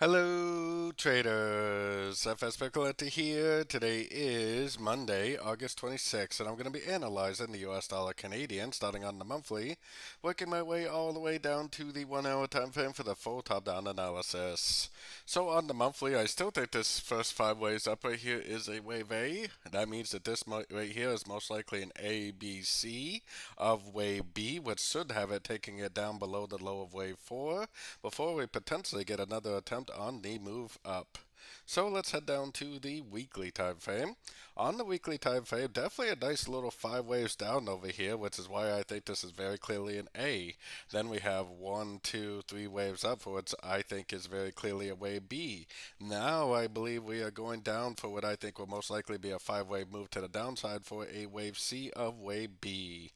Hello, traders. FX Pip Collector here. Today is Monday, August 26th, and I'm going to be analyzing the US dollar Canadian starting on the monthly, working my way all the way down to the 1 hour time frame for the full top down analysis. So, on the monthly, I still think this first 5 waves up right here is a wave A. That means that this right here is most likely an ABC of wave B, which should have it taking it down below the low of wave 4 before we potentially get another attempt on the move up. So let's head down to the weekly time frame. On the weekly time frame, definitely a nice little 5 waves down over here, which is why I think this is very clearly an A. Then we have 1, 2, 3 waves up for what I think is very clearly a wave B. Now I believe we are going down for what I think will most likely be a 5 wave move to the downside for a wave C of wave B.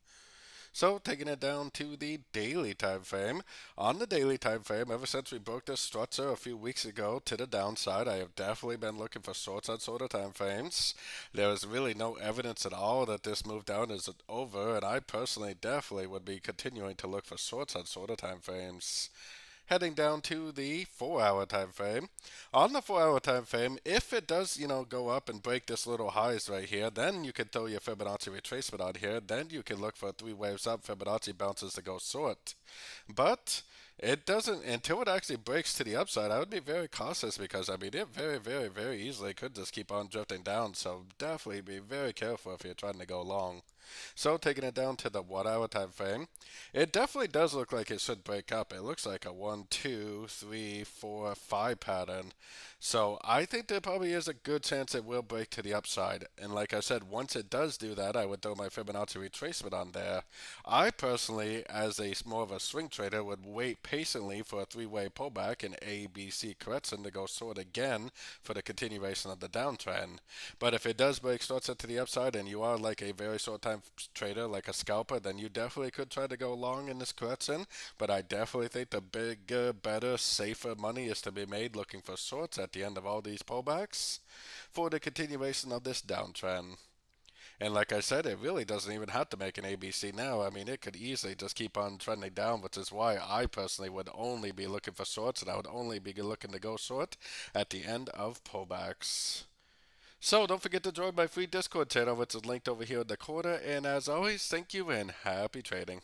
So taking it down to the daily time frame. On the daily time frame, ever since we broke this structure a few weeks ago to the downside, I have definitely been looking for shorts on shorter time frames. There is really no evidence at all that this move down is over, and I personally definitely would be continuing to look for shorts on shorter time frames. Heading down to the 4 hour time frame. On the 4 hour time frame, if it does, go up and break this little highs right here, then you can throw your Fibonacci retracement on here. Then you can look for 3 waves up, Fibonacci bounces to go short. But it doesn't until it actually breaks to the upside. I would be very cautious because I mean it very, very, very easily could just keep on drifting down. So definitely be very careful if you're trying to go long. So taking it down to the 1 hour time frame, it definitely does look like it should break up. It looks like a 1, 2, 3, 4, 5 pattern. So I think there probably is a good chance it will break to the upside. And like I said, once it does do that, I would throw my Fibonacci retracement on there. I personally, as a more of a swing trader, would wait patiently for a 3 way pullback in A, B, C correction to go short again for the continuation of the downtrend. But if it does break shorts to the upside and you are like a very short time trader, like a scalper, then you definitely could try to go long in this correction. But I definitely think the bigger, better, safer money is to be made looking for shorts at the end of all these pullbacks for the continuation of this downtrend. And like I said, it really doesn't even have to make an ABC now. I mean, it could easily just keep on trending down, which is why I personally would only be looking for shorts, and I would only be looking to go short at the end of pullbacks. So don't forget to join my free Discord channel, which is linked over here in the corner. And as always, thank you and happy trading.